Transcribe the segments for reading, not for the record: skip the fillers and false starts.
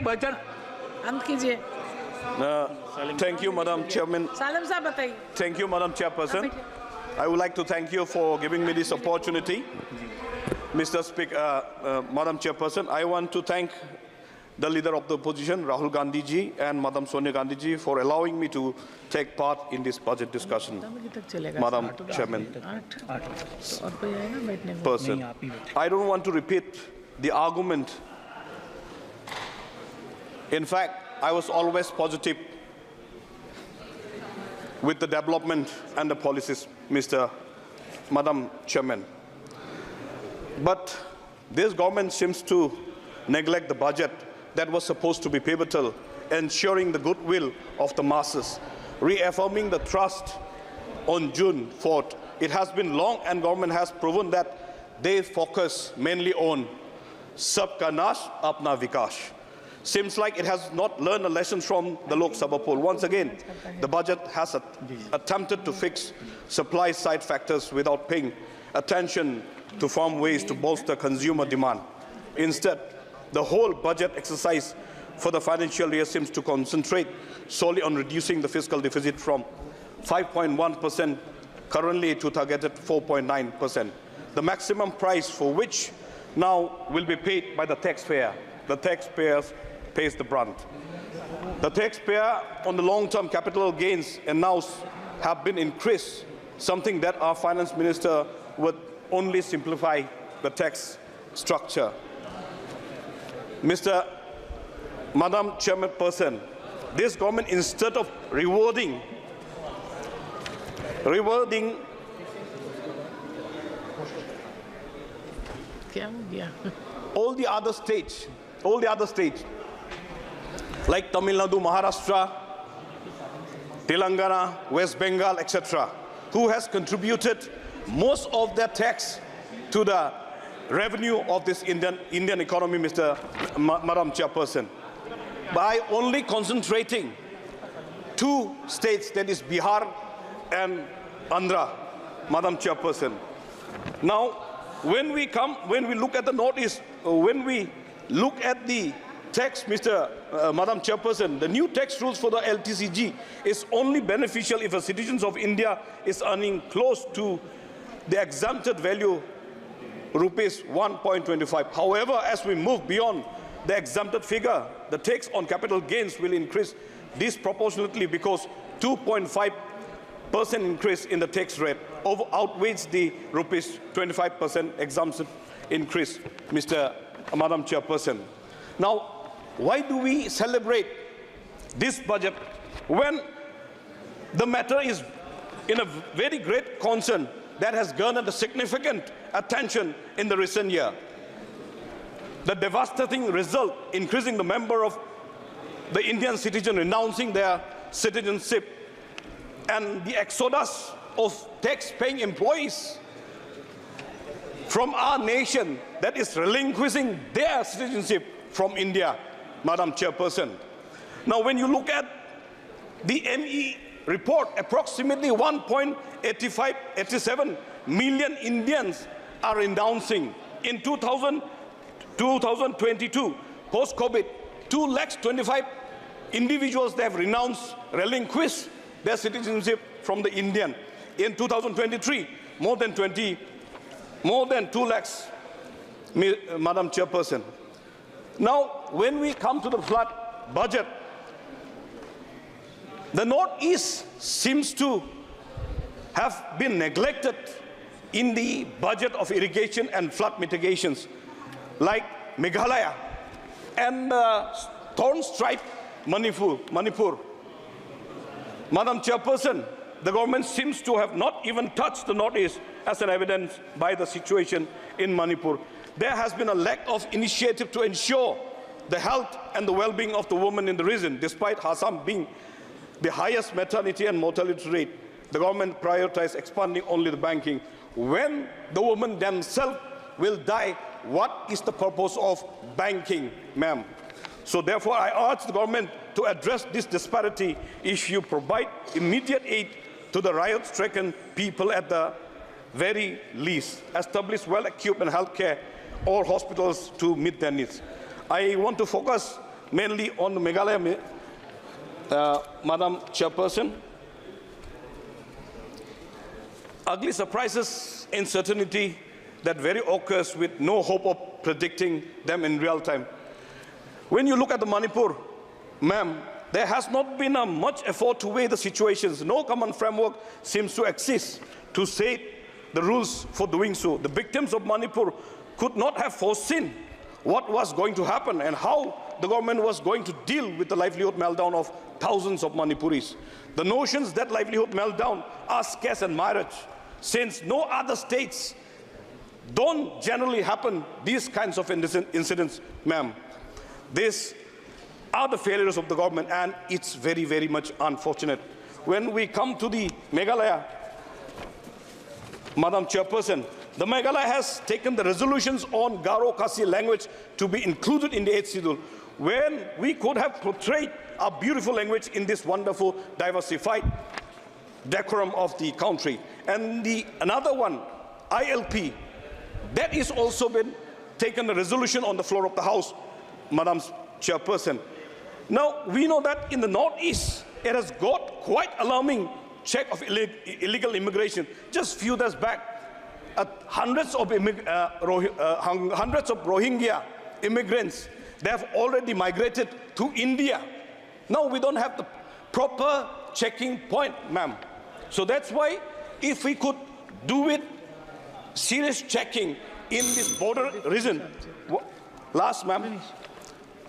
Budget अंत कीजिए। Thank you, Madam Chairman. Salam साहब बताइए। Thank you, Madam Chairperson. I would like to thank you for giving me this opportunity. Mr. Speaker, Madam Chairperson, I want to thank the leader of the opposition, Rahul Gandhi ji, and Madam Sonia Gandhi ji for allowing me to take part in this budget discussion. Madam Chairman, person, I don't want to repeat the argument. In fact, I was always positive with the development and the policies, Madam Chairman. But this government seems to neglect the budget that was supposed to be pivotal, ensuring the goodwill of the masses, reaffirming the trust on June 4th. It has been long, and government has proven that they focus mainly on Sabka Nash, Apna Vikash. Seems like it has not learned a lesson from the Lok Sabha poll. Once again, the budget has attempted to fix supply-side factors without paying attention to farm ways to bolster consumer demand. Instead, the whole budget exercise for the financial year seems to concentrate solely on reducing the fiscal deficit from 5.1% currently to targeted 4.9%. The maximum price for which now will be paid by the taxpayer. The taxpayers pays the brunt. The taxpayer on the long-term capital gains announced have been increased, something that our finance minister would only simplify the tax structure. Madam Chairperson, this government, instead of rewarding all the other states like Tamil Nadu, Maharashtra, Telangana, West Bengal, etc., who has contributed most of their tax to the revenue of this Indian economy, Madam Chairperson, by only concentrating two states, that is Bihar and Andhra, Madam Chairperson. Now, when we look at the Northeast, when we look at the tax, Madam Chairperson, the new tax rules for the LTCG is only beneficial if a citizen of India is earning close to the exempted value rupees 1.25. However, as we move beyond the exempted figure, the tax on capital gains will increase disproportionately because 2.5% increase in the tax rate outweighs the rupees 25% exemption increase, Madam Chairperson. Now, why do we celebrate this budget when the matter is in a very great concern that has garnered a significant attention in the recent year? The devastating result, increasing the number of the Indian citizens renouncing their citizenship, and the exodus of tax-paying employees from our nation that is relinquishing their citizenship from India, Madam Chairperson. Now, when you look at the ME report, approximately 1.87 million Indians are renouncing. In 2022, post-COVID, 225,000 individuals they have relinquished their citizenship from the Indian. In 2023, more than 2 lakhs, Madam Chairperson. Now, when we come to the flood budget, the Northeast seems to have been neglected in the budget of irrigation and flood mitigations, like Meghalaya and thorn-striped Manipur. Madam Chairperson, the government seems to have not even touched the Northeast, as an evidence by the situation in Manipur. There has been a lack of initiative to ensure the health and the well-being of the women in the region. Despite Assam being the highest maternity and mortality rate, the government prioritized expanding only the banking. When the women themselves will die, what is the purpose of banking, ma'am? So therefore, I urge the government to address this disparity issue, provide immediate aid to the riot-stricken people at the very least, establish well-equipped and healthcare or hospitals to meet their needs. I want to focus mainly on the Meghalaya, Madam Chairperson. Ugly surprises, uncertainty that very occurs with no hope of predicting them in real time. When you look at the Manipur, ma'am, there has not been a much effort to weigh the situations. No common framework seems to exist to set the rules for doing so. The victims of Manipur could not have foreseen what was going to happen and how the government was going to deal with the livelihood meltdown of thousands of Manipuris. The notions that livelihood meltdown are scarce and mirage, since no other states don't generally happen these kinds of incidents, ma'am. These are the failures of the government, and it's very, very much unfortunate. When we come to the Meghalaya, Madam Chairperson, the Meghalaya has taken the resolutions on Garo Khasi language to be included in the 8th schedule, when we could have portrayed a beautiful language in this wonderful, diversified decorum of the country. And another one, ILP, that is also been taken a resolution on the floor of the House, Madam Chairperson. Now, we know that in the Northeast, it has got quite alarming check of illegal immigration. Just few days back, hundreds of Rohingya immigrants, they have already migrated to India. Now we don't have the proper checking point, ma'am. So that's why if we could do it, serious checking in this border region. Last, ma'am.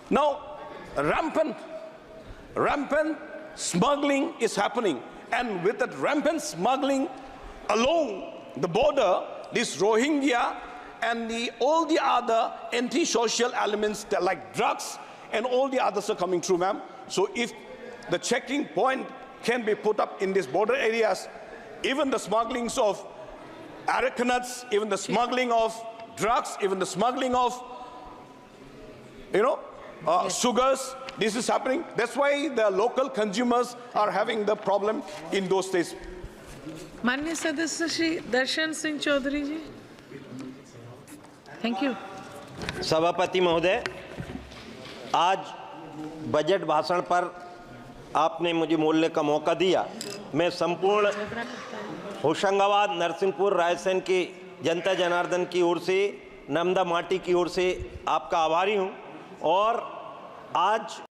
Now, rampant smuggling is happening. And with that rampant smuggling along the border, this Rohingya and all the other anti-social elements that like drugs and all the others are coming through, ma'am. So if the checking point can be put up in these border areas, even the smugglings of areca, even the smuggling of drugs, even the smuggling of, sugars, this is happening. That's why the local consumers are having the problem in those states. माननीय सदस्य श्री दर्शन सिंह चौधरी जी, thank you. सभापति महोदय, आज budget भाषण पर आपने मुझे बोलने का मौका दिया। मैं संपूर्ण होशंगाबाद, नरसिंहपुर, रायसेन की जनता जनार्दन की ओर से, नर्मदा माटी की ओर से आपका आभारी हूं। और आज